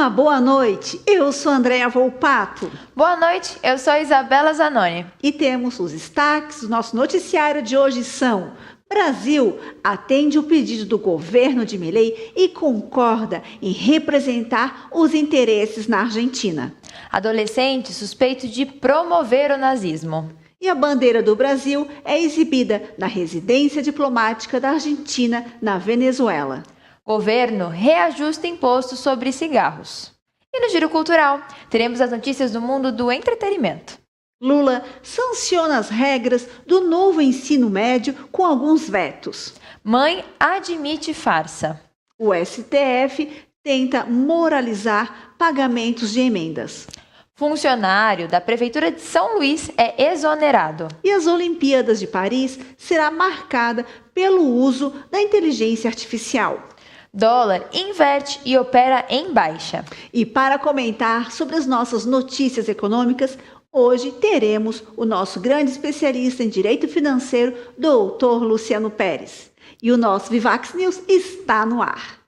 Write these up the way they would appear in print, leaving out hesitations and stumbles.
Uma boa noite, eu sou Andréa Volpato. Boa noite, eu sou Isabela Zanoni. E temos os destaques do nosso noticiário de hoje são: Brasil atende o pedido do governo de Milei e concorda em representar os interesses na Argentina. Adolescente suspeito de promover o nazismo. E a bandeira do Brasil é exibida na residência diplomática da Argentina, na Venezuela. Governo reajusta imposto sobre cigarros. E no Giro Cultural, teremos as notícias do mundo do entretenimento. Lula sanciona as regras do novo ensino médio com alguns vetos. Mãe admite farsa. O STF tenta moralizar pagamentos de emendas. Funcionário da Prefeitura de São Luís é exonerado. E as Olimpíadas de Paris será marcada pelo uso da inteligência artificial. Dólar inverte e opera em baixa. E para comentar sobre as nossas notícias econômicas, hoje teremos o nosso grande especialista em direito financeiro, doutor Luciano Pérez. E o nosso Vivax News está no ar.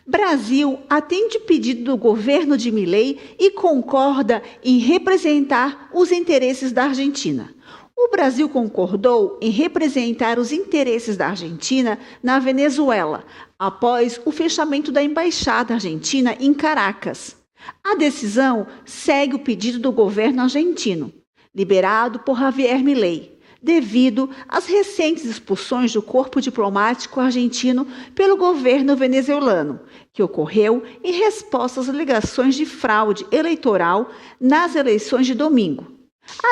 Brasil atende pedido do governo de Milei e concorda em representar os interesses da Argentina. O Brasil concordou em representar os interesses da Argentina na Venezuela, após o fechamento da embaixada argentina em Caracas. A decisão segue o pedido do governo argentino, liberado por Javier Milei, devido às recentes expulsões do corpo diplomático argentino pelo governo venezuelano, que ocorreu em resposta às alegações de fraude eleitoral nas eleições de domingo.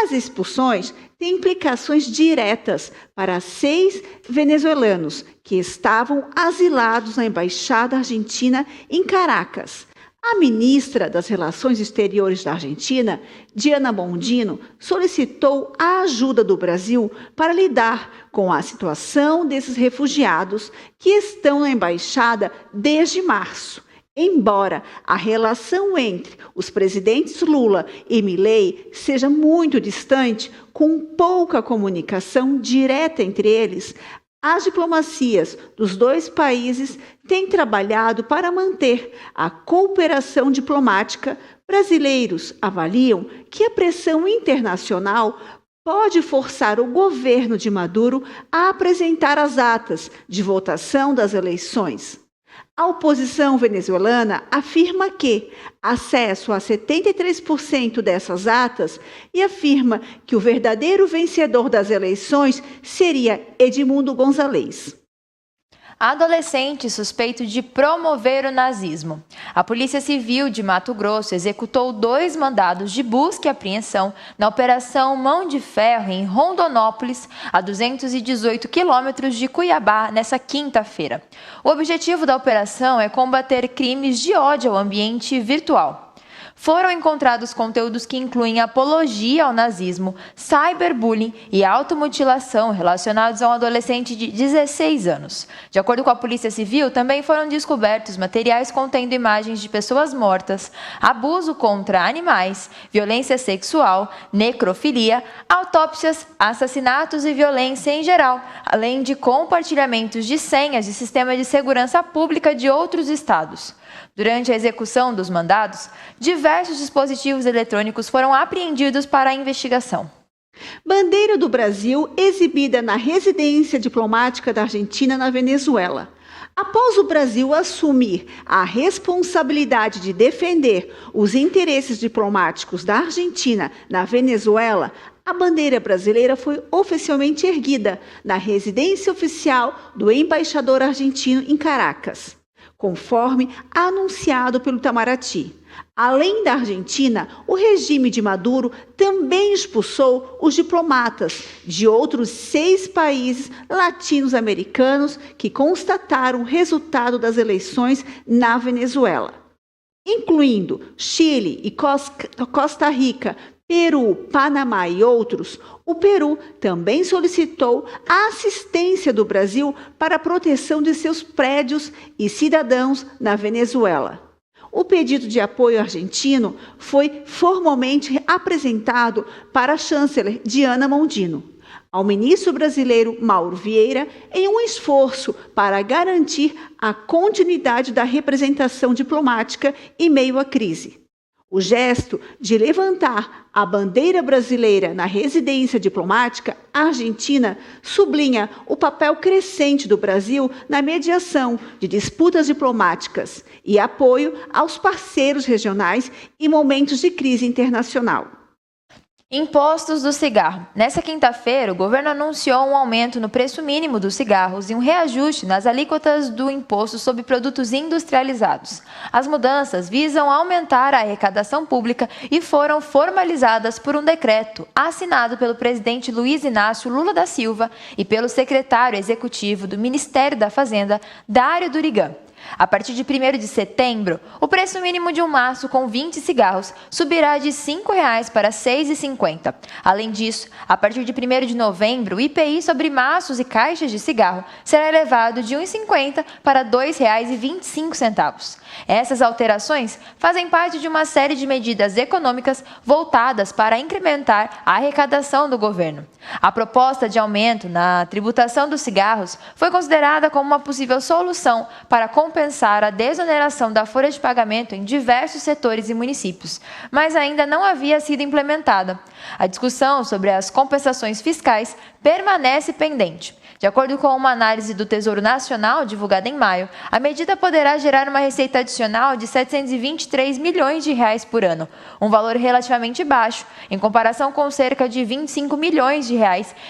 As expulsões têm implicações diretas para 6 venezuelanos que estavam asilados na embaixada argentina em Caracas. A ministra das Relações Exteriores da Argentina, Diana Mondino, solicitou a ajuda do Brasil para lidar com a situação desses refugiados que estão na embaixada desde março. Embora a relação entre os presidentes Lula e Milei seja muito distante, com pouca comunicação direta entre eles, as diplomacias dos dois países têm trabalhado para manter a cooperação diplomática. Brasileiros avaliam que a pressão internacional pode forçar o governo de Maduro a apresentar as atas de votação das eleições. A oposição venezuelana afirma que acesso a 73% dessas atas e afirma que o verdadeiro vencedor das eleições seria Edmundo González. Adolescente suspeito de promover o nazismo. A Polícia Civil de Mato Grosso executou 2 mandados de busca e apreensão na Operação Mão de Ferro em Rondonópolis, a 218 quilômetros de Cuiabá, nesta quinta-feira. O objetivo da operação é combater crimes de ódio ao ambiente virtual. Foram encontrados conteúdos que incluem apologia ao nazismo, cyberbullying e automutilação relacionados a um adolescente de 16 anos. De acordo com a Polícia Civil, também foram descobertos materiais contendo imagens de pessoas mortas, abuso contra animais, violência sexual, necrofilia, autópsias, assassinatos e violência em geral, além de compartilhamentos de senhas de sistema de segurança pública de outros estados. Durante a execução dos mandados, diversos dispositivos eletrônicos foram apreendidos para a investigação. Bandeira do Brasil exibida na residência diplomática da Argentina na Venezuela. Após o Brasil assumir a responsabilidade de defender os interesses diplomáticos da Argentina na Venezuela, a bandeira brasileira foi oficialmente erguida na residência oficial do embaixador argentino em Caracas, conforme anunciado pelo Itamaraty. Além da Argentina, o regime de Maduro também expulsou os diplomatas de outros 6 países latino-americanos que constataram o resultado das eleições na Venezuela, incluindo Chile e Costa Rica, Peru, Panamá e outros, o Peru também solicitou a assistência do Brasil para a proteção de seus prédios e cidadãos na Venezuela. O pedido de apoio argentino foi formalmente apresentado para a chanceler Diana Mondino, ao ministro brasileiro Mauro Vieira, em um esforço para garantir a continuidade da representação diplomática em meio à crise. O gesto de levantar a bandeira brasileira na residência diplomática argentina sublinha o papel crescente do Brasil na mediação de disputas diplomáticas e apoio aos parceiros regionais em momentos de crise internacional. Impostos do cigarro. Nessa quinta-feira, o governo anunciou um aumento no preço mínimo dos cigarros e um reajuste nas alíquotas do imposto sobre produtos industrializados. As mudanças visam aumentar a arrecadação pública e foram formalizadas por um decreto assinado pelo presidente Luiz Inácio Lula da Silva e pelo secretário executivo do Ministério da Fazenda, Dário Durigan. A partir de 1º de setembro, o preço mínimo de um maço com 20 cigarros subirá de R$ 5,00 para R$ 6,50. Além disso, a partir de 1º de novembro, o IPI sobre maços e caixas de cigarro será elevado de R$ 1,50 para R$ 2,25. Essas alterações fazem parte de uma série de medidas econômicas voltadas para incrementar a arrecadação do governo. A proposta de aumento na tributação dos cigarros foi considerada como uma possível solução para compensar a desoneração da folha de pagamento em diversos setores e municípios, mas ainda não havia sido implementada. A discussão sobre as compensações fiscais permanece pendente. De acordo com uma análise do Tesouro Nacional divulgada em maio, a medida poderá gerar uma receita adicional de R$ 723 milhões por ano, um valor relativamente baixo, em comparação com cerca de R$ 25 milhões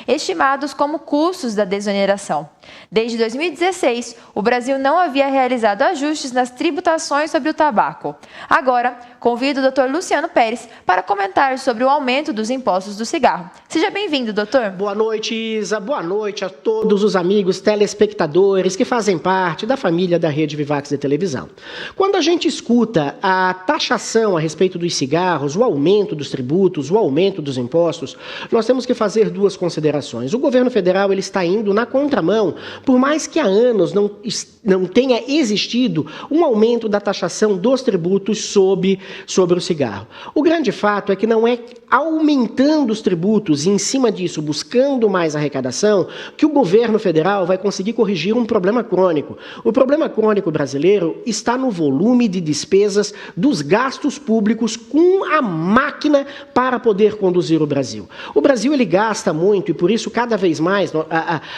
estimados como custos da desoneração. Desde 2016, o Brasil não havia realizado ajustes nas tributações sobre o tabaco. Agora, convido o Dr. Luciano Pérez para comentar sobre o aumento dos impostos do cigarro. Seja bem-vindo, doutor. Boa noite, Isa. Boa noite a todos os amigos telespectadores que fazem parte da família da Rede Vivax de televisão. Quando a gente escuta a taxação a respeito dos cigarros, o aumento dos tributos, o aumento dos impostos, nós temos que fazer duas considerações. O governo federal ele está indo na contramão, por mais que há anos não tenha existido um aumento da taxação dos tributos sobre o cigarro. O grande fato é que não é aumentando os tributos e, em cima disso, buscando mais arrecadação, que o governo federal vai conseguir corrigir um problema crônico. O problema crônico brasileiro está no volume de despesas dos gastos públicos com a máquina para poder conduzir o Brasil. O Brasil ele gasta muito e, por isso, cada vez mais,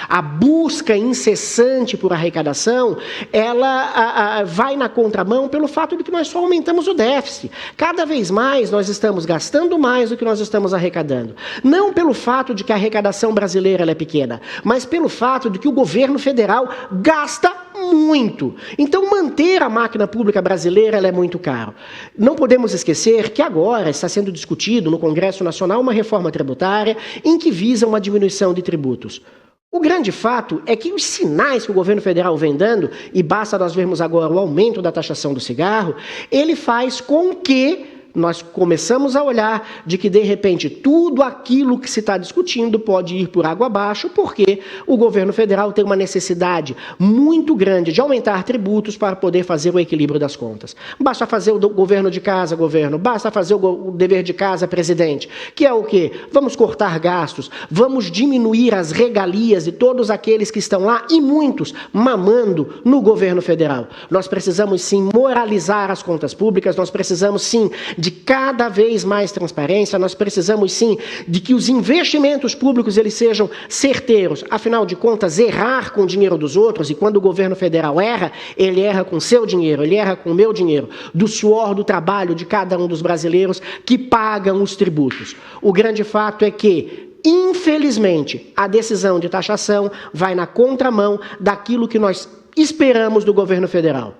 a busca incessante por arrecadação, ela vai na contramão pelo fato de que nós só aumentamos o déficit. Cada vez mais nós estamos gastando mais do que nós estamos arrecadando. Não pelo fato de que a arrecadação brasileira ela é pequena, mas pelo fato de que o governo federal gasta muito. Então, manter a máquina pública brasileira ela é muito caro. Não podemos esquecer que agora está sendo discutido no Congresso Nacional uma reforma tributária em que visa uma diminuição de tributos. O grande fato é que os sinais que o governo federal vem dando, e basta nós vermos agora o aumento da taxação do cigarro, ele faz com que nós começamos a olhar de que, de repente, tudo aquilo que se está discutindo pode ir por água abaixo, porque o governo federal tem uma necessidade muito grande de aumentar tributos para poder fazer o equilíbrio das contas. Basta fazer o governo de casa, governo, basta fazer o dever de casa, presidente, que é o quê? Vamos cortar gastos, vamos diminuir as regalias de todos aqueles que estão lá, e muitos mamando no governo federal. Nós precisamos, sim, moralizar as contas públicas, nós precisamos, sim, de cada vez mais transparência, nós precisamos sim de que os investimentos públicos eles sejam certeiros. Afinal de contas, errar com o dinheiro dos outros, e quando o governo federal erra, ele erra com seu dinheiro, ele erra com o meu dinheiro, do suor do trabalho de cada um dos brasileiros que pagam os tributos. O grande fato é que, infelizmente, a decisão de taxação vai na contramão daquilo que nós esperamos do governo federal.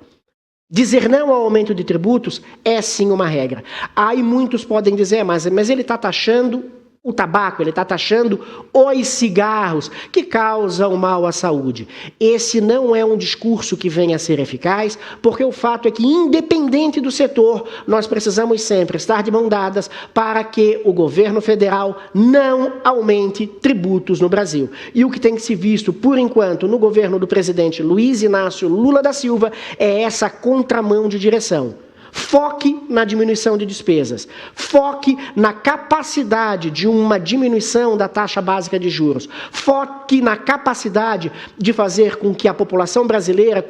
Dizer não ao aumento de tributos é sim uma regra. Aí muitos podem dizer, mas ele está taxando o tabaco, ele está taxando os cigarros que causam mal à saúde. Esse não é um discurso que venha a ser eficaz, porque o fato é que, independente do setor, nós precisamos sempre estar de mão dadas para que o governo federal não aumente tributos no Brasil. E o que tem que se visto, por enquanto, no governo do presidente Luiz Inácio Lula da Silva é essa contramão de direção. Foque na diminuição de despesas. Foque na capacidade de uma diminuição da taxa básica de juros. Foque na capacidade de fazer com que a população brasileira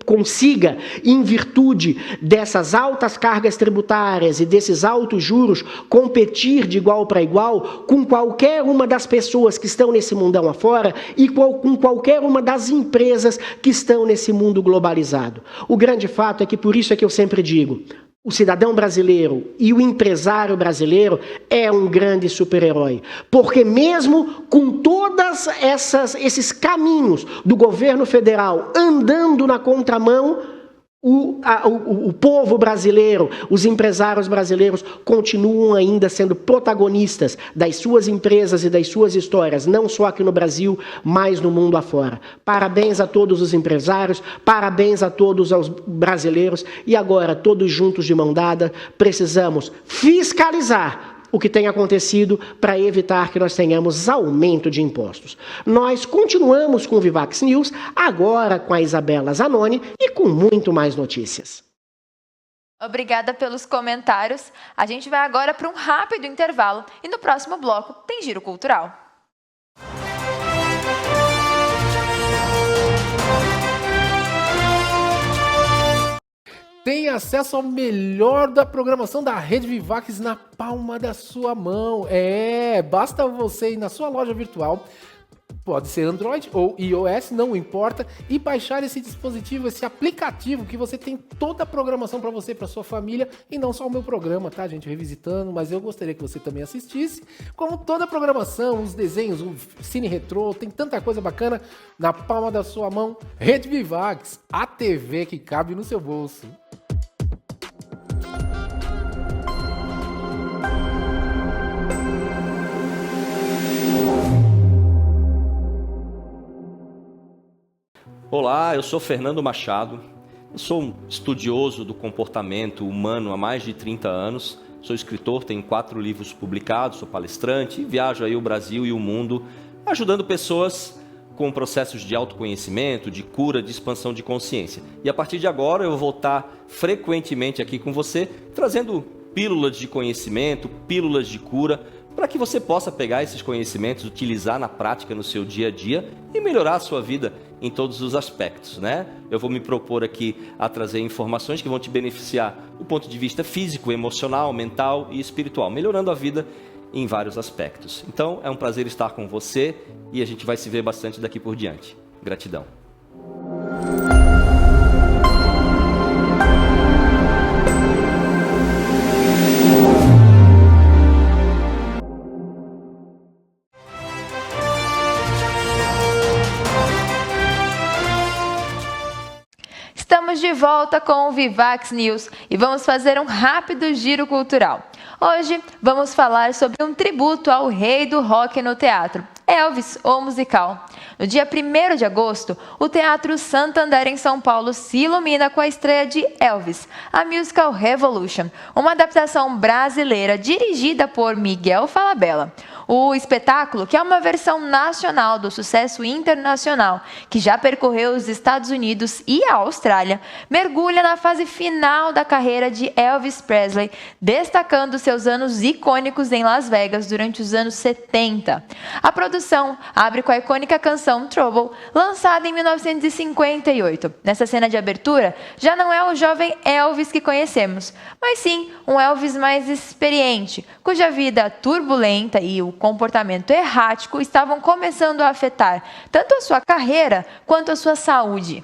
consiga, em virtude dessas altas cargas tributárias e desses altos juros, competir de igual para igual com qualquer uma das pessoas que estão nesse mundão afora e com qualquer uma das empresas que estão nesse mundo globalizado. O grande fato é que, por isso é que eu sempre digo, o cidadão brasileiro e o empresário brasileiro é um grande super-herói. Porque mesmo com todos esses caminhos do governo federal andando na contramão, o povo brasileiro, os empresários brasileiros continuam ainda sendo protagonistas das suas empresas e das suas histórias, não só aqui no Brasil, mas no mundo afora. Parabéns a todos os empresários, parabéns a todos os brasileiros e agora, todos juntos de mão dada, precisamos fiscalizar o que tem acontecido para evitar que nós tenhamos aumento de impostos. Nós continuamos com o Vivax News, agora com a Isabela Zanoni e com muito mais notícias. Obrigada pelos comentários. A gente vai agora para um rápido intervalo e no próximo bloco tem Giro Cultural. Tem acesso ao melhor da programação da Rede Vivax na palma da sua mão. Basta você ir na sua loja virtual, pode ser Android ou iOS, não importa, e baixar esse dispositivo, esse aplicativo que você tem toda a programação para você, para sua família, e não só o meu programa, tá, gente, revisitando, mas eu gostaria que você também assistisse, como toda a programação, os desenhos, o Cine Retrô, tem tanta coisa bacana na palma da sua mão. Rede Vivax, a TV que cabe no seu bolso. Olá, eu sou Fernando Machado, eu sou um estudioso do comportamento humano há mais de 30 anos, sou escritor, tenho 4 livros publicados, sou palestrante e viajo aí o Brasil e o mundo ajudando pessoas com processos de autoconhecimento, de cura, de expansão de consciência. E a partir de agora eu vou voltar frequentemente aqui com você, trazendo pílulas de conhecimento, pílulas de cura, para que você possa pegar esses conhecimentos, utilizar na prática no seu dia a dia e melhorar a sua vida em todos os aspectos, né? Eu vou me propor aqui a trazer informações que vão te beneficiar do ponto de vista físico, emocional, mental e espiritual, melhorando a vida em vários aspectos. Então, é um prazer estar com você e a gente vai se ver bastante daqui por diante. Gratidão. Estamos de volta com o Vivax News e vamos fazer um rápido giro cultural. Hoje vamos falar sobre um tributo ao rei do rock no teatro, Elvis, o musical. No dia 1º de agosto, o Teatro Santander em São Paulo se ilumina com a estreia de Elvis, a musical Revolution, uma adaptação brasileira dirigida por Miguel Falabella. O espetáculo, que é uma versão nacional do sucesso internacional, que já percorreu os Estados Unidos e a Austrália, mergulha na fase final da carreira de Elvis Presley, destacando seus anos icônicos em Las Vegas durante os anos 70. A produção abre com a icônica canção Trouble, lançada em 1958. Nessa cena de abertura, já não é o jovem Elvis que conhecemos, mas sim um Elvis mais experiente, cuja vida turbulenta e o comportamento errático estavam começando a afetar tanto a sua carreira quanto a sua saúde.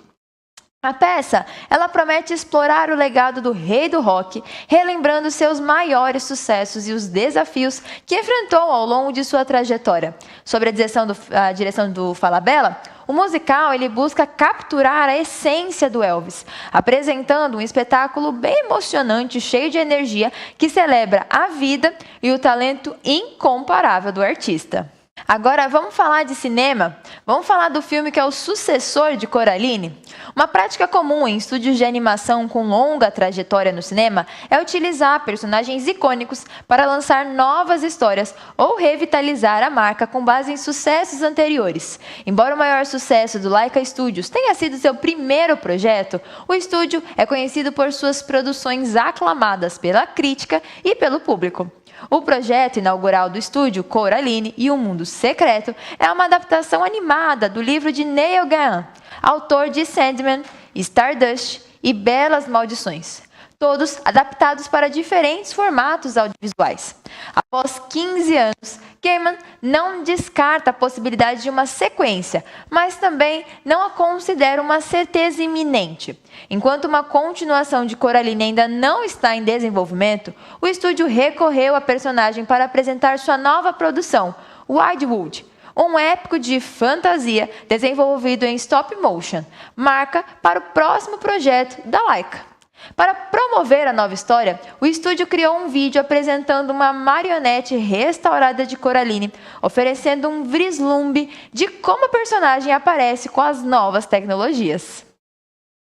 A peça, ela promete explorar o legado do rei do rock, relembrando seus maiores sucessos e os desafios que enfrentou ao longo de sua trajetória. Sobre a direção do Falabella, o musical ele busca capturar a essência do Elvis, apresentando um espetáculo bem emocionante, cheio de energia, que celebra a vida e o talento incomparável do artista. Agora vamos falar de cinema? Vamos falar do filme que é o sucessor de Coraline? Uma prática comum em estúdios de animação com longa trajetória no cinema é utilizar personagens icônicos para lançar novas histórias ou revitalizar a marca com base em sucessos anteriores. Embora o maior sucesso do Laika Studios tenha sido seu primeiro projeto, o estúdio é conhecido por suas produções aclamadas pela crítica e pelo público. O projeto inaugural do estúdio, Coraline e o Mundo Secreto, é uma adaptação animada do livro de Neil Gaiman, autor de Sandman, Stardust e Belas Maldições, todos adaptados para diferentes formatos audiovisuais. Após 15 anos, Gaiman não descarta a possibilidade de uma sequência, mas também não a considera uma certeza iminente. Enquanto uma continuação de Coraline ainda não está em desenvolvimento, o estúdio recorreu à personagem para apresentar sua nova produção, Wildwood, um épico de fantasia desenvolvido em stop motion, marca para o próximo projeto da Laika. Para promover a nova história, o estúdio criou um vídeo apresentando uma marionete restaurada de Coraline, oferecendo um vislumbre de como a personagem aparece com as novas tecnologias.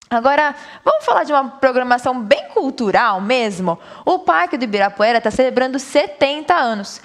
Agora, vamos falar de uma programação bem cultural mesmo? O Parque do Ibirapuera está celebrando 70 anos.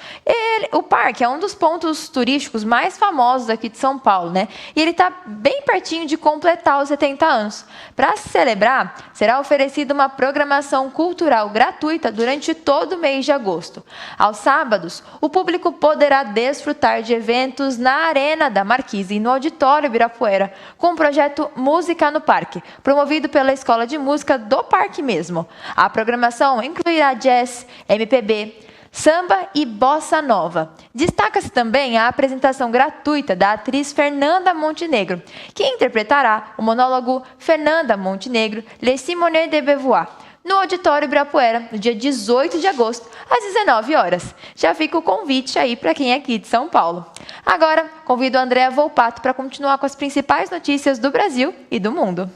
O parque é um dos pontos turísticos mais famosos aqui de São Paulo, né? E ele está bem pertinho de completar os 70 anos. Para se celebrar, será oferecida uma programação cultural gratuita durante todo o mês de agosto. Aos sábados, o público poderá desfrutar de eventos na Arena da Marquise e no Auditório Ibirapuera, com o projeto Música no Parque, promovido pela Escola de Música do Parque mesmo. A programação incluirá jazz, MPB, samba e bossa nova. Destaca-se também a apresentação gratuita da atriz Fernanda Montenegro, que interpretará o monólogo Fernanda Montenegro, Les Simonet de Beauvoir, no Auditório Ibirapuera, no dia 18 de agosto, às 19 horas. Já fica o convite aí para quem é aqui de São Paulo. Agora, convido a Andréa Volpato para continuar com as principais notícias do Brasil e do mundo.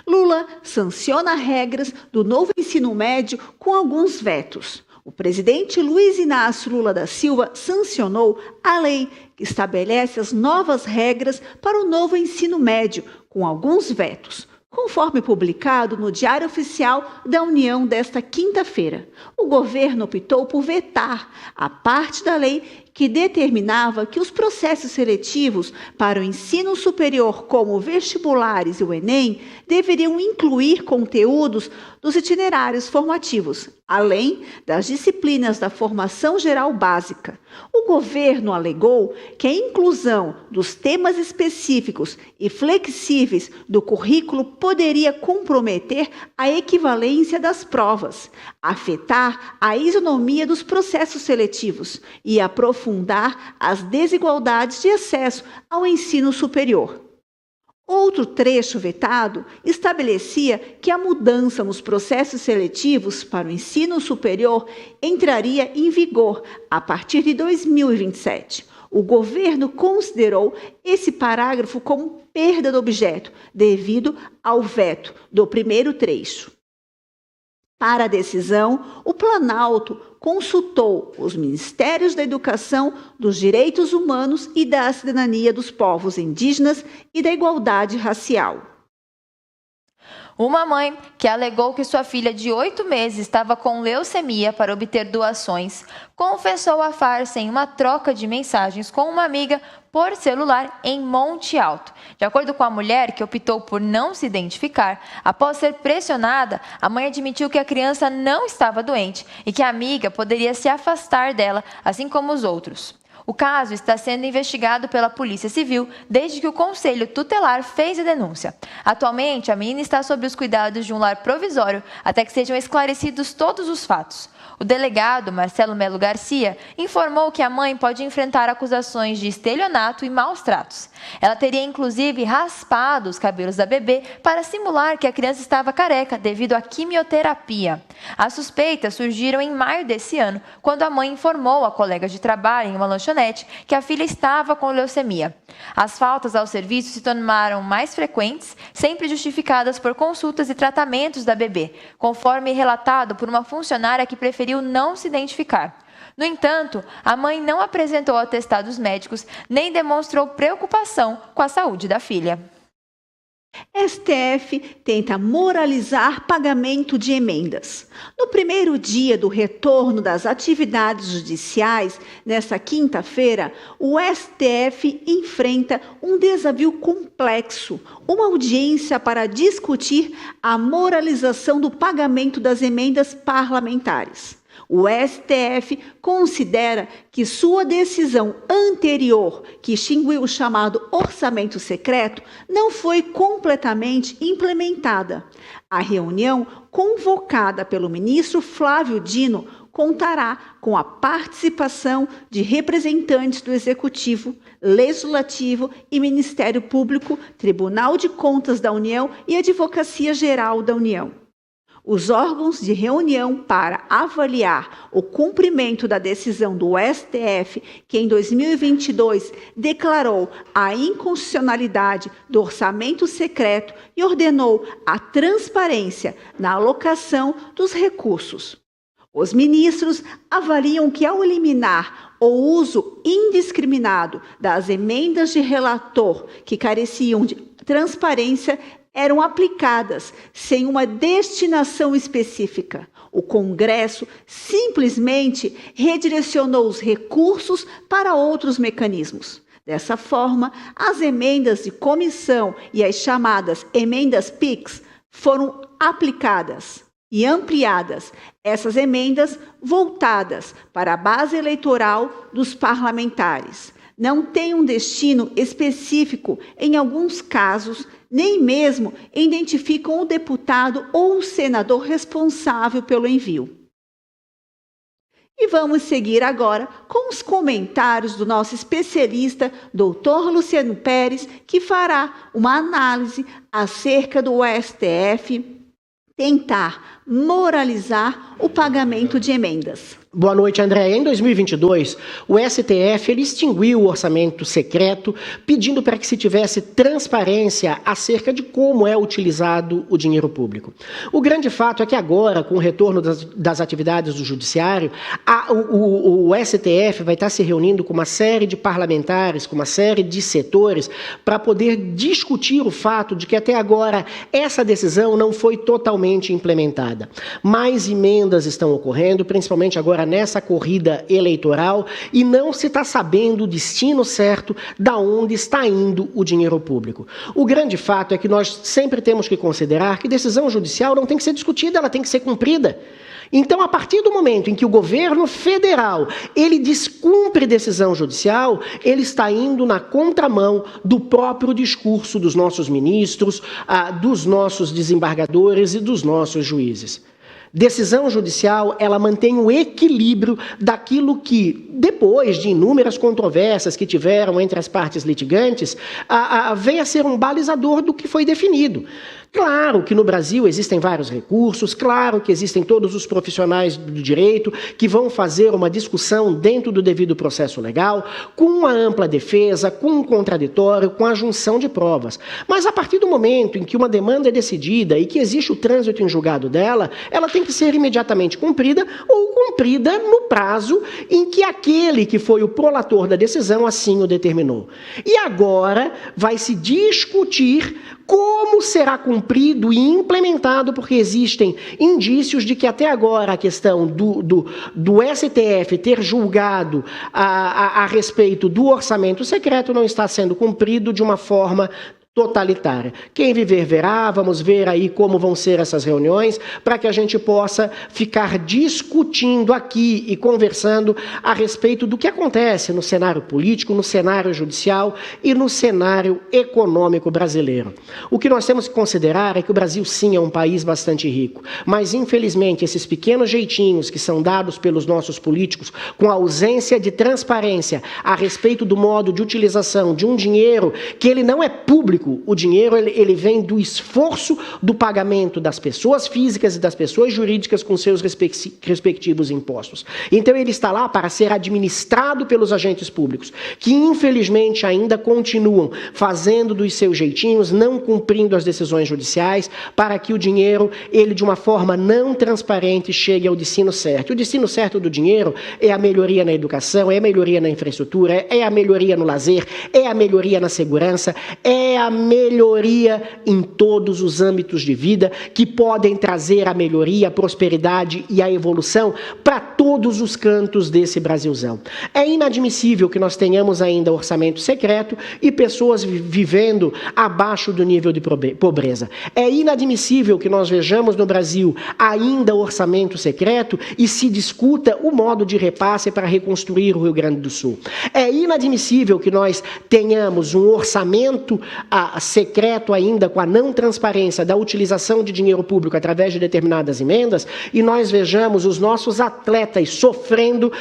Lula sanciona regras do novo ensino médio com alguns vetos. O presidente Luiz Inácio Lula da Silva sancionou a lei que estabelece as novas regras para o novo ensino médio, com alguns vetos, conforme publicado no Diário Oficial da União desta quinta-feira. O governo optou por vetar a parte da lei que determinava que os processos seletivos para o ensino superior, como vestibulares e o Enem, deveriam incluir conteúdos dos itinerários formativos, além das disciplinas da formação geral básica. O governo alegou que a inclusão dos temas específicos e flexíveis do currículo poderia comprometer a equivalência das provas, afetar a isonomia dos processos seletivos e aprofundar as desigualdades de acesso ao ensino superior. Outro trecho vetado estabelecia que a mudança nos processos seletivos para o ensino superior entraria em vigor a partir de 2027. O governo considerou esse parágrafo como perda do objeto, devido ao veto do primeiro trecho. Para a decisão, o Planalto consultou os Ministérios da Educação, dos Direitos Humanos e da Cidadania dos Povos Indígenas e da Igualdade Racial. Uma mãe que alegou que sua filha de 8 meses estava com leucemia para obter doações, confessou a farsa em uma troca de mensagens com uma amiga por celular em Monte Alto. De acordo com a mulher, que optou por não se identificar, após ser pressionada, a mãe admitiu que a criança não estava doente e que a amiga poderia se afastar dela, assim como os outros. O caso está sendo investigado pela Polícia Civil desde que o Conselho Tutelar fez a denúncia. Atualmente, a menina está sob os cuidados de um lar provisório até que sejam esclarecidos todos os fatos. O delegado, Marcelo Melo Garcia, informou que a mãe pode enfrentar acusações de estelionato e maus tratos. Ela teria, inclusive, raspado os cabelos da bebê para simular que a criança estava careca devido à quimioterapia. As suspeitas surgiram em maio desse ano, quando a mãe informou a colega de trabalho em uma lanchonete lanchonete que a filha estava com leucemia. As faltas ao serviço se tornaram mais frequentes, sempre justificadas por consultas e tratamentos da bebê, conforme relatado por uma funcionária que preferiu não se identificar. No entanto, a mãe não apresentou atestados médicos nem demonstrou preocupação com a saúde da filha. STF tenta moralizar pagamento de emendas. No primeiro dia do retorno das atividades judiciais, nesta quinta-feira, o STF enfrenta um desafio complexo, uma audiência para discutir a moralização do pagamento das emendas parlamentares. O STF considera que sua decisão anterior, que extinguiu o chamado orçamento secreto, não foi completamente implementada. A reunião, convocada pelo ministro Flávio Dino, contará com a participação de representantes do Executivo, Legislativo e Ministério Público, Tribunal de Contas da União e Advocacia Geral da União. Os órgãos de reunião para avaliar o cumprimento da decisão do STF, que em 2022 declarou a inconstitucionalidade do orçamento secreto e ordenou a transparência na alocação dos recursos. Os ministros avaliam que, ao eliminar o uso indiscriminado das emendas de relator que careciam de transparência, eram aplicadas sem uma destinação específica. O Congresso simplesmente redirecionou os recursos para outros mecanismos. Dessa forma, as emendas de comissão e as chamadas emendas PIX foram aplicadas e ampliadas. Essas emendas voltadas para a base eleitoral dos parlamentares. Não tem um destino específico, em alguns casos, nem mesmo identificam o deputado ou o senador responsável pelo envio. E vamos seguir agora com os comentários do nosso especialista, Dr. Luciano Pérez, que fará uma análise acerca do STF tentar moralizar o pagamento de emendas. Boa noite, André. Em 2022, o STF extinguiu o orçamento secreto, pedindo para que se tivesse transparência acerca de como é utilizado o dinheiro público. O grande fato é que agora, com o retorno das atividades do Judiciário, o STF vai estar se reunindo com uma série de parlamentares, com uma série de setores, para poder discutir o fato de que até agora essa decisão não foi totalmente implementada. Mais emendas estão ocorrendo, principalmente agora nessa corrida eleitoral, e não se está sabendo o destino certo da onde está indo o dinheiro público. O grande fato é que nós sempre temos que considerar que decisão judicial não tem que ser discutida, ela tem que ser cumprida. Então, a partir do momento em que o governo federal ele descumpre decisão judicial, ele está indo na contramão do próprio discurso dos nossos ministros, dos nossos desembargadores e dos nossos juízes. Decisão judicial, ela mantém o equilíbrio daquilo que, depois de inúmeras controvérsias que tiveram entre as partes litigantes, vem a ser um balizador do que foi definido. Claro que no Brasil existem vários recursos, claro que existem todos os profissionais do direito que vão fazer uma discussão dentro do devido processo legal, com uma ampla defesa, com um contraditório, com a junção de provas. Mas a partir do momento em que uma demanda é decidida e que existe o trânsito em julgado dela, ela tem que ser imediatamente cumprida ou cumprida no prazo em que aquele que foi o prolator da decisão assim o determinou. E agora vai se discutir como será cumprido e implementado, porque existem indícios de que até agora a questão do STF ter julgado a respeito do orçamento secreto não está sendo cumprido de uma forma totalitária. Quem viver verá, vamos ver aí como vão ser essas reuniões, para que a gente possa ficar discutindo aqui e conversando a respeito do que acontece no cenário político, no cenário judicial e no cenário econômico brasileiro. O que nós temos que considerar é que o Brasil sim é um país bastante rico, mas infelizmente esses pequenos jeitinhos que são dados pelos nossos políticos, com a ausência de transparência a respeito do modo de utilização de um dinheiro que ele não é público, público, o dinheiro ele vem do esforço do pagamento das pessoas físicas e das pessoas jurídicas com seus respectivos impostos. Então ele está lá para ser administrado pelos agentes públicos, que infelizmente ainda continuam fazendo dos seus jeitinhos, não cumprindo as decisões judiciais, para que o dinheiro, ele de uma forma não transparente, chegue ao destino certo. O destino certo do dinheiro é a melhoria na educação, é a melhoria na infraestrutura, é a melhoria no lazer, é a melhoria na segurança, é a melhoria em todos os âmbitos de vida que podem trazer a melhoria, a prosperidade e a evolução para todos os cantos desse Brasilzão. É inadmissível que nós tenhamos ainda orçamento secreto e pessoas vivendo abaixo do nível de pobreza. É inadmissível que nós vejamos no Brasil ainda orçamento secreto e se discuta o modo de repasse para reconstruir o Rio Grande do Sul. É inadmissível que nós tenhamos um orçamento secreto ainda com a não transparência da utilização de dinheiro público através de determinadas emendas e nós vejamos os nossos atletas sofrendo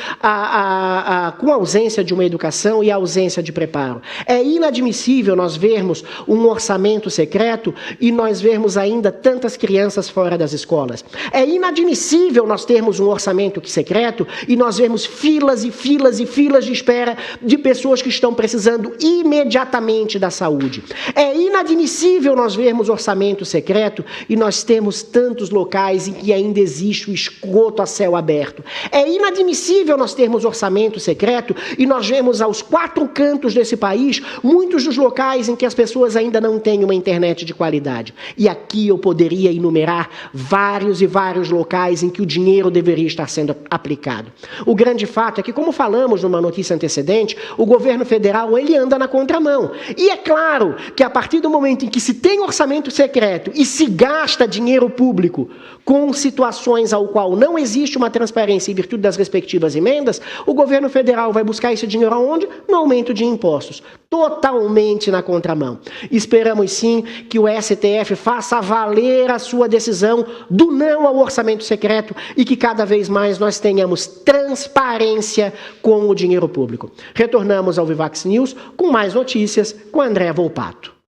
com a ausência de uma educação e a ausência de preparo. É inadmissível nós vermos um orçamento secreto e nós vermos ainda tantas crianças fora das escolas. É inadmissível nós termos um orçamento secreto e nós vemos filas e filas e filas de espera de pessoas que estão precisando imediatamente da saúde. É inadmissível nós vermos orçamento secreto e nós temos tantos locais em que ainda existe o esgoto a céu aberto. É inadmissível nós termos orçamento secreto e nós vemos aos quatro cantos desse país muitos dos locais em que as pessoas ainda não têm uma internet de qualidade. E aqui eu poderia enumerar vários e vários locais em que o dinheiro deveria estar sendo aplicado. O grande fato é que, como falamos numa notícia antecedente, o governo federal ele anda na contramão. E é claro que a partir do momento em que se tem orçamento secreto e se gasta dinheiro público com situações ao qual não existe uma transparência em virtude das respectivas emendas, o governo federal vai buscar esse dinheiro aonde? No aumento de impostos. Totalmente na contramão. Esperamos sim que o STF faça valer a sua decisão do não ao orçamento secreto e que cada vez mais nós tenhamos transparência com o dinheiro público. Retornamos ao Vivax News com mais notícias com André Volpato.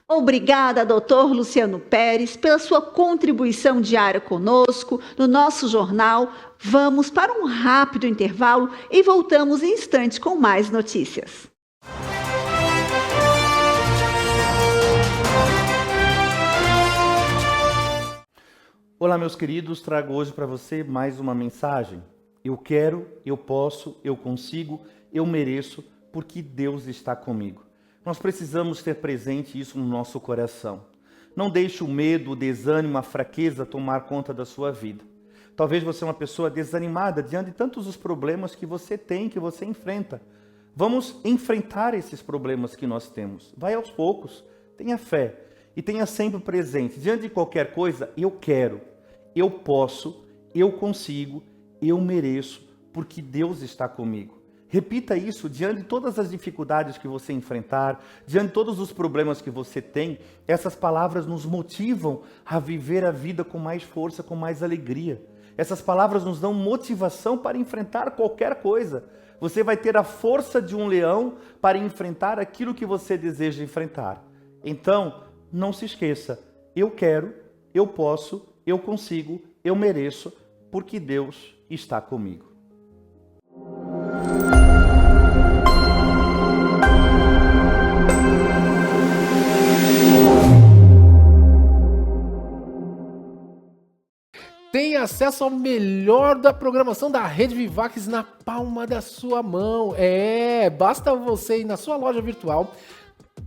Obrigada, doutor Luciano Pérez, pela sua contribuição diária conosco no nosso jornal. Vamos para um rápido intervalo e voltamos em instantes com mais notícias. Olá, meus queridos, trago hoje para você mais uma mensagem. Eu quero, eu posso, eu consigo, eu mereço, porque Deus está comigo. Nós precisamos ter presente isso no nosso coração. Não deixe o medo, o desânimo, a fraqueza tomar conta da sua vida. Talvez você é uma pessoa desanimada diante de tantos os problemas que você tem, que você enfrenta. Vamos enfrentar esses problemas que nós temos. Vai aos poucos, tenha fé e tenha sempre presente. Diante de qualquer coisa, eu quero, eu posso, eu consigo, eu mereço, porque Deus está comigo. Repita isso diante de todas as dificuldades que você enfrentar, diante de todos os problemas que você tem. Essas palavras nos motivam a viver a vida com mais força, com mais alegria. Essas palavras nos dão motivação para enfrentar qualquer coisa. Você vai ter a força de um leão para enfrentar aquilo que você deseja enfrentar. Então, não se esqueça, eu quero, eu posso, eu consigo, eu mereço, porque Deus está comigo. Tem acesso ao melhor da programação da Rede Vivax na palma da sua mão. Basta você ir na sua loja virtual,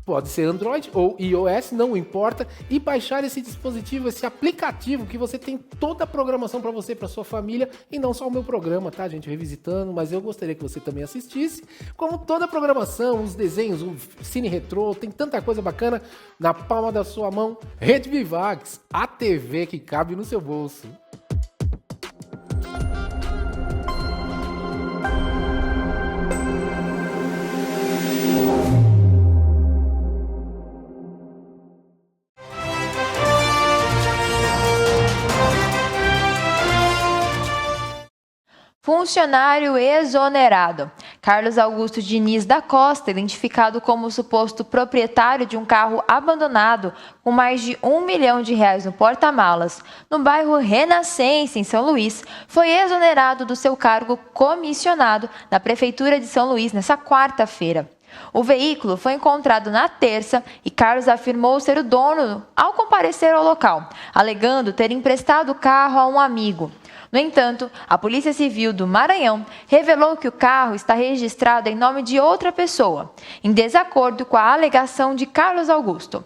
pode ser Android ou iOS, não importa, e baixar esse dispositivo, esse aplicativo que você tem toda a programação para você, para sua família, e não só o meu programa, tá, gente, revisitando, mas eu gostaria que você também assistisse, como toda a programação, os desenhos, o Cine Retrô, tem tanta coisa bacana na palma da sua mão. Rede Vivax, a TV que cabe no seu bolso. Funcionário exonerado. Carlos Augusto Diniz da Costa, identificado como suposto proprietário de um carro abandonado com mais de R$1 milhão no porta-malas, no bairro Renascença, em São Luís, foi exonerado do seu cargo comissionado na Prefeitura de São Luís nesta quarta-feira. O veículo foi encontrado na terça e Carlos afirmou ser o dono ao comparecer ao local, alegando ter emprestado o carro a um amigo. No entanto, a Polícia Civil do Maranhão revelou que o carro está registrado em nome de outra pessoa, em desacordo com a alegação de Carlos Augusto.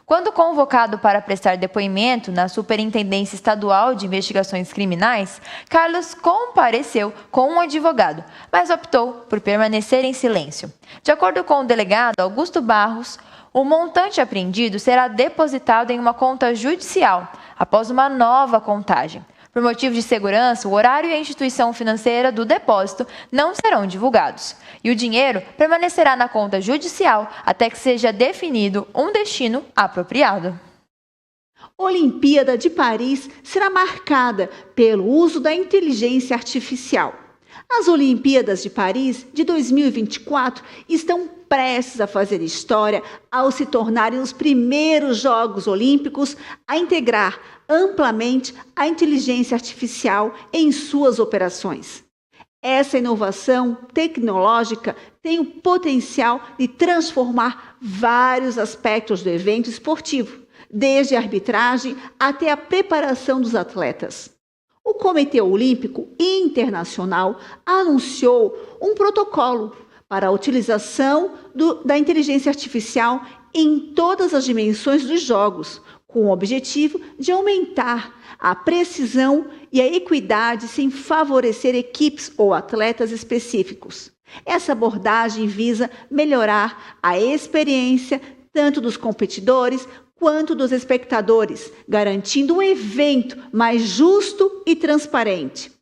Quando convocado para prestar depoimento na Superintendência Estadual de Investigações Criminais, Carlos compareceu com um advogado, mas optou por permanecer em silêncio. De acordo com o delegado Augusto Barros, o montante apreendido será depositado em uma conta judicial após uma nova contagem. Por motivos de segurança, o horário e a instituição financeira do depósito não serão divulgados, e o dinheiro permanecerá na conta judicial até que seja definido um destino apropriado. Olimpíada de Paris será marcada pelo uso da inteligência artificial. As Olimpíadas de Paris de 2024 estão prestes a fazer história ao se tornarem os primeiros Jogos Olímpicos a integrar amplamente a inteligência artificial em suas operações. Essa inovação tecnológica tem o potencial de transformar vários aspectos do evento esportivo, desde a arbitragem até a preparação dos atletas. O Comitê Olímpico Internacional anunciou um protocolo para a utilização da inteligência artificial em todas as dimensões dos Jogos, com o objetivo de aumentar a precisão e a equidade sem favorecer equipes ou atletas específicos. Essa abordagem visa melhorar a experiência tanto dos competidores quanto dos espectadores, garantindo um evento mais justo e transparente.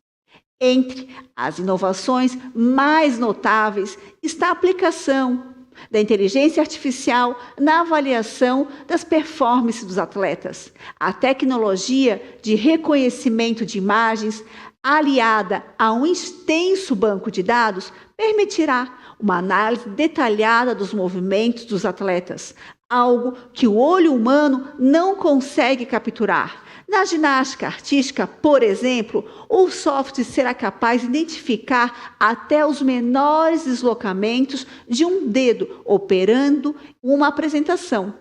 Entre as inovações mais notáveis está a aplicação da inteligência artificial na avaliação das performances dos atletas. A tecnologia de reconhecimento de imagens, aliada a um extenso banco de dados, permitirá uma análise detalhada dos movimentos dos atletas, algo que o olho humano não consegue capturar. Na ginástica artística, por exemplo, o software será capaz de identificar até os menores deslocamentos de um dedo operando uma apresentação,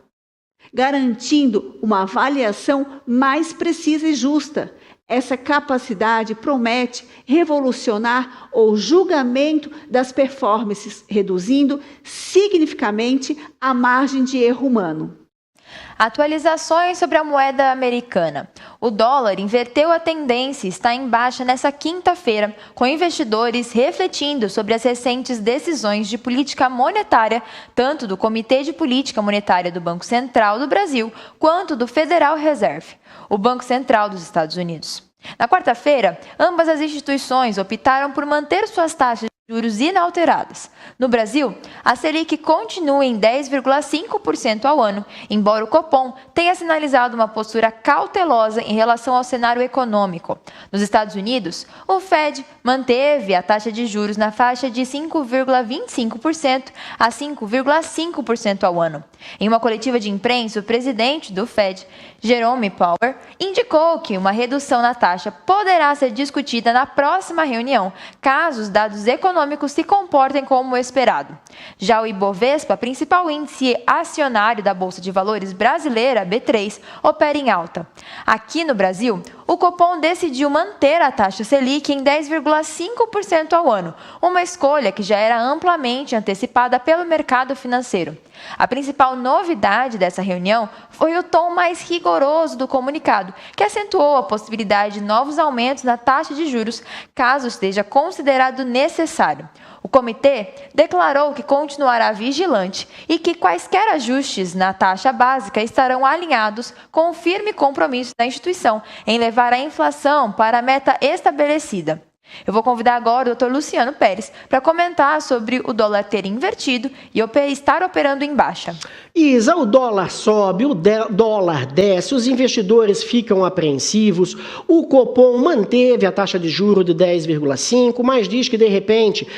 garantindo uma avaliação mais precisa e justa. Essa capacidade promete revolucionar o julgamento das performances, reduzindo significativamente a margem de erro humano. Atualizações sobre a moeda americana. O dólar inverteu a tendência e está em baixa nesta quinta-feira, com investidores refletindo sobre as recentes decisões de política monetária, tanto do Comitê de Política Monetária do Banco Central do Brasil, quanto do Federal Reserve, o Banco Central dos Estados Unidos. Na quarta-feira, ambas as instituições optaram por manter suas taxas de juros inalteradas. No Brasil, a Selic continua em 10,5% ao ano, embora o Copom tenha sinalizado uma postura cautelosa em relação ao cenário econômico. Nos Estados Unidos, o Fed manteve a taxa de juros na faixa de 5,25% a 5,5% ao ano. Em uma coletiva de imprensa, o presidente do Fed, Jerome Powell, indicou que uma redução na taxa poderá ser discutida na próxima reunião, caso os dados econômicos se comportem como esperado. Já o Ibovespa, principal índice acionário da Bolsa de Valores brasileira, B3, opera em alta. Aqui no Brasil, o Copom decidiu manter a taxa Selic em 10,5% ao ano, uma escolha que já era amplamente antecipada pelo mercado financeiro. A principal novidade dessa reunião foi o tom mais rigoroso do comunicado, que acentuou a possibilidade de novos aumentos na taxa de juros, caso esteja considerado necessário. O comitê declarou que continuará vigilante e que quaisquer ajustes na taxa básica estarão alinhados com o firme compromisso da instituição em levar a inflação para a meta estabelecida. Eu vou convidar agora o Dr. Luciano Pérez para comentar sobre o dólar ter invertido e estar operando em baixa. Isa, o dólar sobe, o dólar desce, os investidores ficam apreensivos, o Copom manteve a taxa de juros de 10,5%, mas diz que, de repente,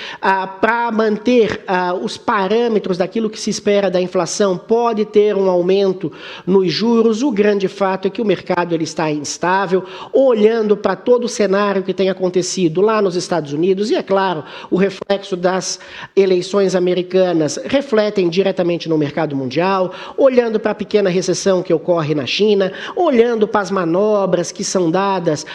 para manter os parâmetros daquilo que se espera da inflação, pode ter um aumento nos juros. O grande fato é que o mercado ele está instável, olhando para todo o cenário que tem acontecido lá nos Estados Unidos, e, é claro, o reflexo das eleições americanas refletem diretamente no mercado mundial, olhando para a pequena recessão que ocorre na China, olhando para as manobras que são dadas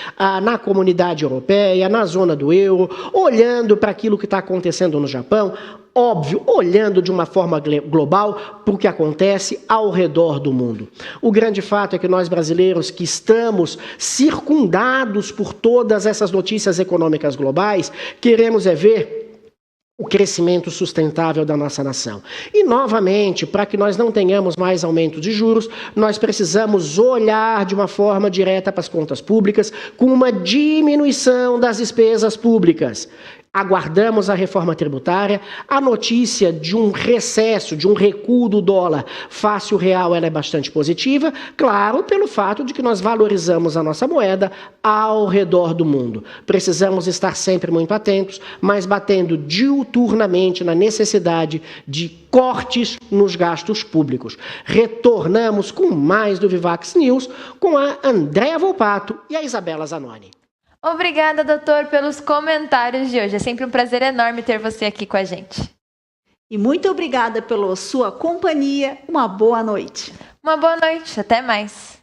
na comunidade europeia, na zona do euro, olhando para aquilo que está acontecendo no Japão, óbvio, olhando de uma forma global para o que acontece ao redor do mundo. O grande fato é que nós brasileiros que estamos circundados por todas essas notícias econômicas globais, queremos ver o crescimento sustentável da nossa nação. E, novamente, para que nós não tenhamos mais aumento de juros, nós precisamos olhar de uma forma direta para as contas públicas, com uma diminuição das despesas públicas. Aguardamos a reforma tributária. A notícia de um recesso, de um recuo do dólar face ao real, ela é bastante positiva, claro, pelo fato de que nós valorizamos a nossa moeda ao redor do mundo. Precisamos estar sempre muito atentos, mas batendo diuturnamente na necessidade de cortes nos gastos públicos. Retornamos com mais do Vivax News com a Andréa Volpato e a Isabela Zanoni. Obrigada, doutor, pelos comentários de hoje. É sempre um prazer enorme ter você aqui com a gente. E muito obrigada pela sua companhia. Uma boa noite. Uma boa noite. Até mais.